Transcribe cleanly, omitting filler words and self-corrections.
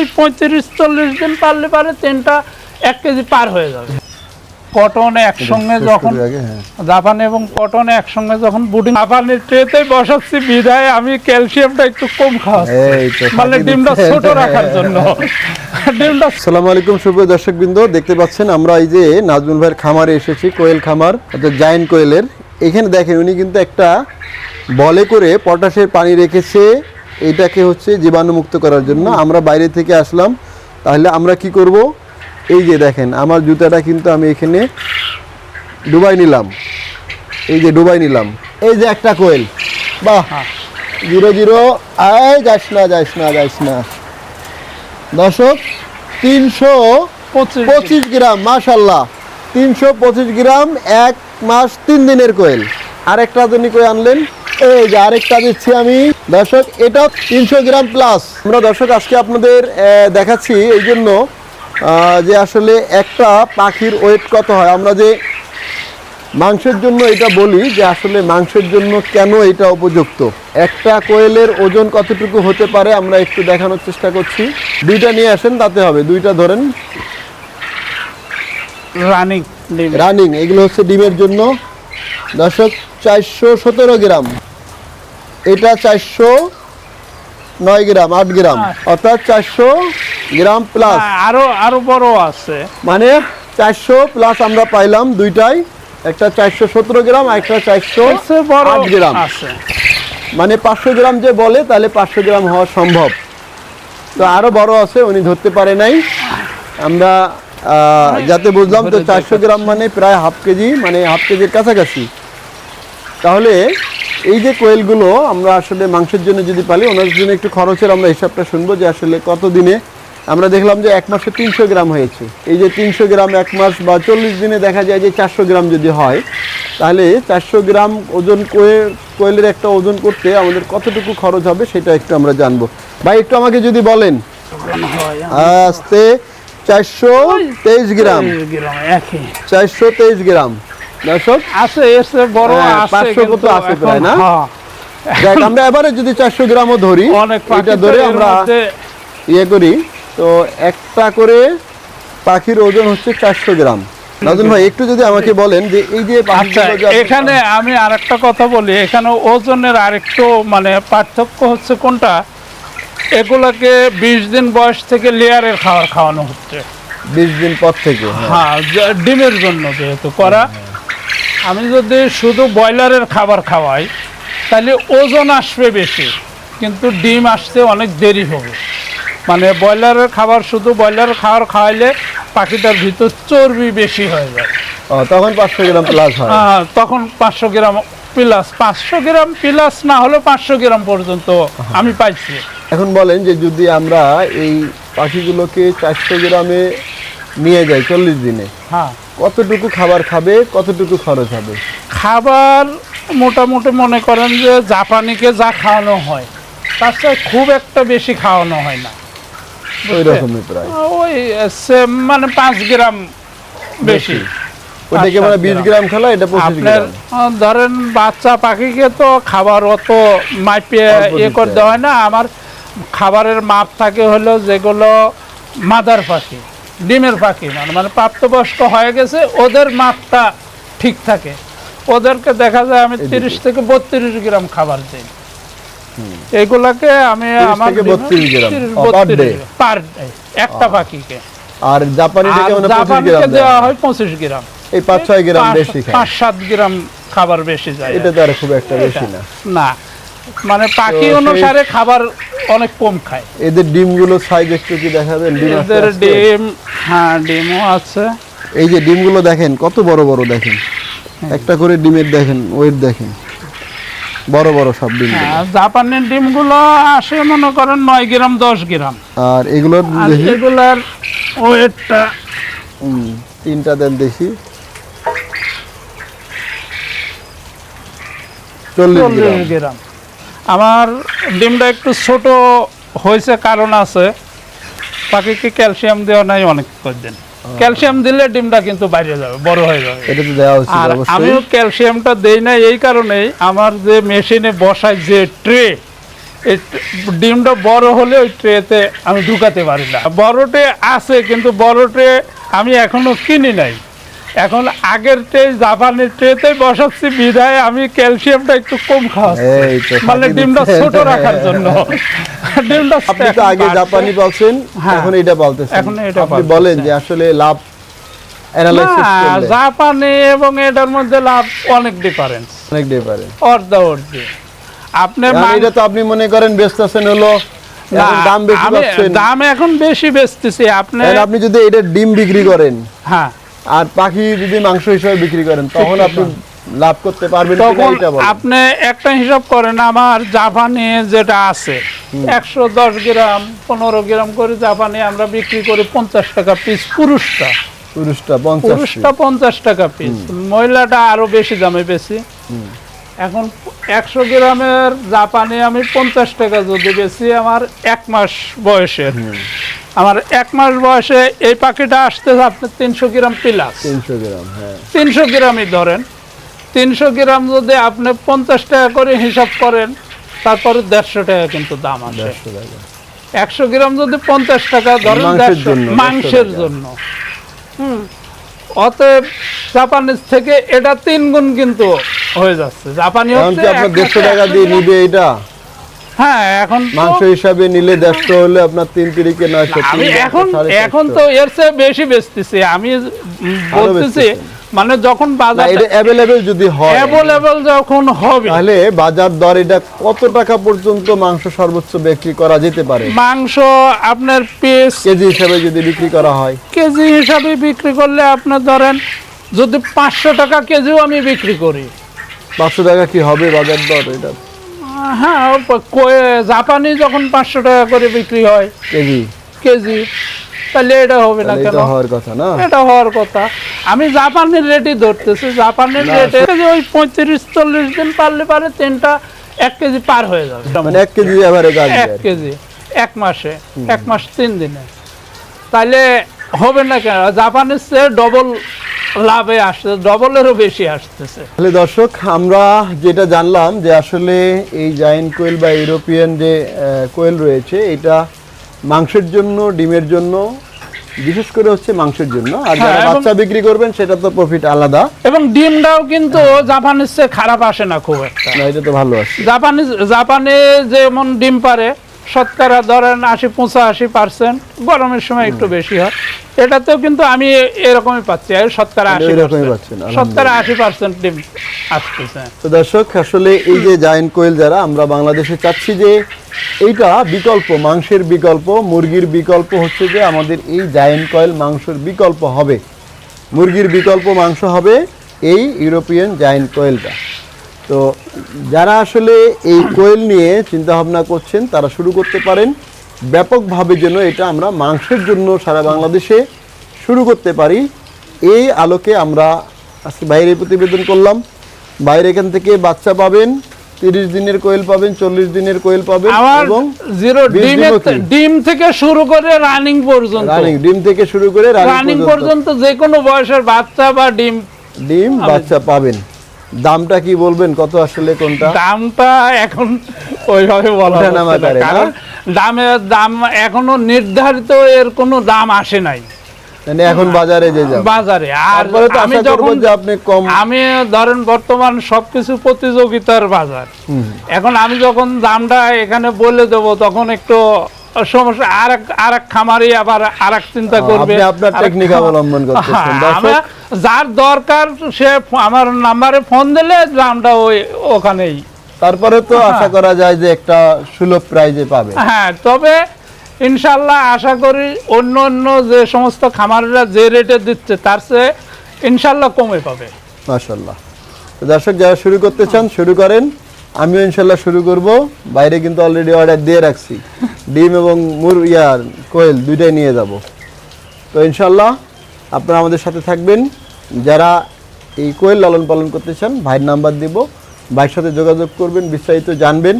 ওই 35-40 দিন পারলে পারে 3টা 1 কেজি পার হয়ে যাবে। কটন একসঙ্গে যখন জাপান এবং কটন একসঙ্গে যখন বুডিং জাপানের ট্রেতে বসাচ্ছি বিধায় আমি ক্যালসিয়ামটা একটু কম খাওয়াচ্ছি, মানে ডিমটা ছোট রাখার জন্য। ডিমটা। আসসালামু আলাইকুম সুপ্রিয় দর্শকবৃন্দ, দেখতে পাচ্ছেন আমরা এই যে নাজমুল ভাইয়ের খামারে এসেছি, কোয়েল খামার, অর্থাৎ জায়েন্ট কোয়েলের। এখানে দেখেন উনি কিন্তু একটা বলে করে পটাশের পানি রেখেছে, এটাকে হচ্ছে জীবাণুমুক্ত করার জন্য। আমরা বাইরে থেকে আসলাম, তাহলে আমরা কি করব? এই যে দেখেন আমার জুতাটা কিন্তু আমি এখানে ডুবাই নিলাম, এই যে ডুবাই নিলাম, এই যে একটা কোয়েল। বাহ, 0-0। আয় যাস না দর্শক, 325 গ্রাম, মাশাল্লাহ 325 গ্রাম, 1 মাস 3 দিনের কোয়েল। আরেকটা জন্য কই আনলেন, এই যে আরেকটা দিচ্ছি আমি দর্শক, এটা 300 গ্রাম প্লাস। আমরা দর্শক আজকে আপনাদের দেখাচ্ছি এই জন্য যে আসলে একটা পাখির ওয়েট কত হয়। আমরা যে মাংসের জন্য এটা বলি যে আসলে মাংসের জন্য কেন এটা উপযুক্ত, একটা কোয়েলের ওজন কতটুকু হতে পারে আমরা একটু দেখানোর চেষ্টা করছি। দুইটা নিয়ে আসেন, তাতে হবে। দুইটা ধরেন, রানিং এগুলো হচ্ছে ডিমের জন্য দর্শক। 417 গ্রাম, এটা 409 গ্রাম, 8 গ্রাম, অর্থাৎ 400 গ্রাম প্লাস। আরো বড় আছে, মানে 400 প্লাস আমরা পাইলাম দুইটাই, একটা 417 গ্রাম আর একটা 408 গ্রাম আছে। মানে 500 গ্রাম যে বলে, তাহলে 500 গ্রাম হওয়া সম্ভব। তো আরো বড় আছে, উনি ধরতে পারে নাই, আমরা যাতে বুঝলাম। তো 400 গ্রাম মানে প্রায় হাফ কেজি, মানে হাফ কেজির কাছাকাছি। তাহলে এই যে কোয়েলগুলো আমরা আসলে মাংসের জন্য যদি পালি, ওনার জন্য একটু খরচের আমরা হিসাবটা শুনবো যে আসলে কত দিনে। আমরা দেখলাম যে 1 মাসে 300 গ্রাম হয়েছে। এই যে 300 গ্রাম 1 মাস বা 40 দিনে দেখা যায় যে 400 গ্রাম যদি হয়, তাহলে 400 গ্রাম ওজন কোয়েলের একটা ওজন করতে আমাদের কতটুকু খরচ হবে সেটা একটু আমরা জানবো। ভাই একটু আমাকে যদি বলেন। আস্তে, 423 গ্রাম, 423 গ্রাম দর্শক আছে, এসে বড় আছে, 500 কত আছে প্রায় না? দেখ আমরা এবারে যদি 400 গ্রামও ধরি, এটা ধরে আমরা ইয়ে করি, তো একটা করে পাখির ওজন হচ্ছে 400 গ্রাম। নাজমুল ভাই একটু যদি আমাকে বলেন যে এই যে এখানে আমি আরেকটা কথা বলি, এখানে ওজনের আরেকটু মানে পার্থক্য হচ্ছে কোনটা, এগুলাকে 20 দিন বয়স থেকে লেয়ারের খাবার খাওয়ানো হচ্ছে, 20 দিন পর থেকে। হ্যাঁ, ডিমের জন্য যেহেতু করা। আমি যদি শুধু ব্রয়লারের খাবার খাওয়াই তাহলে ওজন আসবে বেশি, কিন্তু ডিম আসতে অনেক দেরি হবে। মানে ব্রয়লারের খাবার, শুধু ব্রয়লারের খাবার খাওয়াইলে পাখিটার ভিতর চর্বি বেশি হয়ে যায়, তখন 500 গ্রাম প্লাস হয়। হ্যাঁ, তখন 500 গ্রাম প্লাস, 500 গ্রাম প্লাস না হলে 500 গ্রাম পর্যন্ত আমি পাইছি। এখন বলেন যে যদি আমরা এই পাখিগুলোকে 400 গ্রামে নিয়ে যাই 40 দিনে, হ্যাঁ, কতটুকু খাবার খাবে, কতটুকু খরচ হবে? খাবার মোটামুটি মনে করেন যে জাপানিকে যা খাওয়ানো হয় তার চেয়ে খুব একটা বেশি খাওয়ানো হয় না, ওই রকমই প্রায়, ওই মানে 5 গ্রাম বেশি। ওটাকে মানে 20 গ্রাম খেলা, এটা 25 গ্রাম। ধরেন বাচ্চা পাখিকে তো খাবার অত মাপিয়ে ইয়ে করে দেওয়া হয় না। আমার খাবারের মাপ থাকে হলো যেগুলো মাদার পাখি, ডিমের পাখি, মানে প্রাপ্তবয়স্ক হয়ে গেছে, ওদের মাপটা ঠিক থাকে। ওদেরকে দেখা যায় আমি 30 থেকে 32 গ্রাম খাবার দিই। এগুলাকে আমি আমার 32 গ্রাম পার ডে একটা পাখিকে। আর জাপানিকে দেওয়া হয় 25 গ্রাম, এই 5-6 গ্রাম বেশি খায়, 5-7 গ্রাম খাবার বেশি যায়। এটা তো আর খুব একটা বেশি না, না, মানে পাখি অনুসারে খাবার অনেক কম খায়। এদের ডিমগুলো সাইজ একটু কি দেখাবেন? এদের ডিম, হ্যাঁ ডিমও আছে। এই যে ডিমগুলো দেখেন কত বড় বড়, দেখেন একটা করে ডিমের দেখেন ওয়েট, দেখেন বড় বড় সব ডিম। জাপানের ডিমগুলো আসে মনে করেন 9 গ্রাম 10 গ্রাম। আর এগুলোর এগুলার ওয়েটটা তিনটা দেন দেখি, 40 গ্রাম। আমার ডিমটা একটু ছোট হয়েছে, কারণ আছে পাখিকে ক্যালসিয়াম দেওয়া নাই অনেক দিন। ক্যালসিয়াম দিলে ডিমটা কিন্তু বাইরে যাবে, বড় হয়ে যাবে, এটা তো দেওয়া উচিত অবশ্যই। আমিও ক্যালসিয়ামটা দেই না এই কারণেই, আমার যে মেশিনে বসায় যে ট্রে, এই ডিমটা বড় হলে ওই ট্রেতে আমি ঢুকাতে পারি না। বড় ট্রে আছে, কিন্তু বড় ট্রে আমি এখনো কিনি নাই। এখন আগের ট্রে জাপানের ট্রেতেই বসাচ্ছি, বিধায় আমি ক্যালসিয়ামটা একটু কম খাওয়াচ্ছি, এই তো মানে ডিমটা ছোট রাখার জন্য। ডিমটা আপনি তো আগে জাপানি পালছেন, হ্যাঁ। এখন এটা পালতেছেন। এখন এটা আপনি পালতেছি। বলেন যে আসলে লাভ অ্যানালাইসিস না, করলে জাপানি এবং এটার মধ্যে লাভ অনেক ডিফারেন্স, অনেক ডিফারেন্ট। অর্ধে। আপনি এটা তো আপনি মনে করেন বেচতেছেন হলো এখন দাম বেশি পাচ্ছেন, দাম এখন বেশি বেচতেছি। আপনি যদি এটা ডিম বিক্রি করেন, হ্যাঁ, আর পাখি যদি মাংস হিসেবে বিক্রি করেন, তখন আপনি লাভ করতে পারবেন কিনা তখন এটা বলেন। আপনি একটা হিসাব করেন, আমার জাপানি যেটা আছে 110 গ্রাম 15 গ্রাম করে জাপানি আমরা বিক্রি করি 50 টাকা পিস। পুরুষটা 50 টাকা পিস, মহিলাটা আরো বেশি দামে বেশি। এখন 100 গ্রামের জাপানি আমি 50 টাকা যদি বেশি, আমার 1 মাস বয়সের, আমার 1 মাস বয়সে এই পাখিটা আসতেছে আপনার 300 গ্রাম প্লাস। 300 গ্রাম, হ্যাঁ 300 গ্রামই ধরেন, 300 গ্রাম যদি আপনি 50 টাকা করে হিসাব করেন, তারপরে 150 টাকা কিন্তু দাম আসে। 100 গ্রাম যদি 50 টাকা ধরেন, মাংসের জন্য, মাংসের 150 জন্য। অতএব জাপানিজ থেকে এটা 3 গুণ কিন্তু হয়ে যাচ্ছে। জাপানি এখন হচ্ছে কি আপনার 150 টাকা দিয়ে নিবে এটা? হ্যাঁ, এখন তো মাংস হিসাবে নিলে 150 হলে আপনার 3 তিরিকে 900। আমি এখন তো এর চেয়ে বেশি বেচতেছি। আমি বলতেছি মানে যখন বাজার এটা অ্যাভেলেবেল যদি হয়, অ্যাভেলেবল যখন হবে, তাহলে বাজার দর এটা কত টাকা পর্যন্ত মাংস সর্বোচ্চ বিক্রি করা যেতে পারে? মাংস আপনার পিস কেজি হিসাবে যদি বিক্রি করা হয়, কেজি হিসাবে বিক্রি করলে আপনার ধরেন যদি 500 টাকা কেজিও আমি বিক্রি করি, 500 টাকা কি হবে বাজার দর এটা? হ্যাঁ, জাপানি যখন 500 টাকা করে বিক্রি হয় কেজি, তাহলে এটা হবে না কেন? এটা হওয়ার কথা না, এটা হওয়ার কথা। আমি জাপানের রেটই ধরতেছি, জাপানের রেটে ওই 35-40 দিন পারলে পারে 3টা 1 কেজি পার হয়ে যাবে। মানে 1 কেজি এভারেজ আসবে। 1 কেজি 1 মাসে, 1 মাস 3 দিনে, তাহলে হবে না কেন? জাপানের চেয়ে ডবল লাভে আসছে, ডবলেরও বেশি আসতেছে। তাহলে দর্শক, আমরা যেটা জানলাম যে আসলে এই জায়ান্ট কোয়েল বা ইউরোপিয়ান যে কোয়েল রয়েছে, এটা মাংসের জন্য, ডিমের জন্য, বিশেষ করে হচ্ছে মাংসের জন্য। আর যারা বাচ্চা বিক্রি করবেন সেটা তো প্রফিট আলাদা। এবং ডিমটাও কিন্তু জাপানের চেয়ে খারাপ আসে না খুব একটা, না, এটা তো ভালো আছে। জাপানে যেমন ডিম পারে শতকরা ধরেন 80-85%, গরমের সময় একটু বেশি হয়। এটাতেও কিন্তু আমি এরকমই পাচ্ছি, শতকরা 80% ডিম আসতেছে। তো দর্শক, আসলে এই যে জায়ান্ট কোয়েল যারা আমরা বাংলাদেশে চাচ্ছি যে এইটা বিকল্প, মাংসের বিকল্প, মুরগির বিকল্প হচ্ছে যে আমাদের এই জায়ান্ট কোয়েল মাংসের বিকল্প হবে, মুরগির বিকল্প মাংস হবে এই ইউরোপিয়ান জায়ান্ট কোয়েলটা। তো যারা আসলে এই কোয়েল নিয়ে চিন্তা ভাবনা করছেন, তারা শুরু করতে পারেন ব্যাপকভাবে, যেন এটা আমরা মাংসের জন্য সারা বাংলাদেশে শুরু করতে পারি। এই আলোকে আমরা আজকে বাইরে প্রতিবেদন করলাম। বাইরে এখান থেকে বাচ্চা পাবেন, 30 দিনের কোয়েল পাবেন, 40 দিনের কোয়েল পাবেন, এবং ডিম থেকে শুরু করে রানিং পর্যন্ত, ডিম থেকে শুরু করে রানিং পর্যন্ত যে কোনো বয়সের বাচ্চা বা ডিম বাচ্চা পাবেন। দামটা কি বলবেন, কত আসলে কোনটা? দামটা এখন ওইভাবে বলা যাচ্ছে না, কারণ দাম এখনো নির্ধারিত এর কোনো দাম আসে নাই। মানে এখন বাজারে বাজারে আর আমি যখন আমি ধরেন বর্তমান সবকিছু প্রতিযোগিতার বাজার, এখন আমি যখন দামটা এখানে বলে দেব, তখন একটু সমস্যা। আরেক খামারি আবার আরেক চিন্তা করবে, আপনার টেকনিক অবলম্বন করতেছেন। যার দরকার সে আমার নাম্বারে ফোন দিলে দামটা ওখানেই। তারপরে তো আশা করা যায় যে একটা সুলভ প্রাইজে পাবে। হ্যাঁ, তবে ইনশাল্লাহ আশা করি অন্য যে সমস্ত খামারিরা যে রেটে দিচ্ছে তার চেয়ে ইনশাল্লাহ কমে পাবে। মাশাআল্লাহ। তো দর্শক, যারা শুরু করতে চান শুরু করেন, আমিও ইনশাল্লাহ শুরু করব। বাইরে কিন্তু অলরেডি অর্ডার দিয়ে রাখছি, ডিম এবং কোয়েল দুইটাই নিয়ে যাব। তো ইনশাল্লাহ আপনারা আমাদের সাথে থাকবেন। যারা এই কোয়েল লালন পালন করতে চান, ভাইয়ের নাম্বার দিব, ভাইয়ের সাথে যোগাযোগ করবেন, বিস্তারিত জানবেন।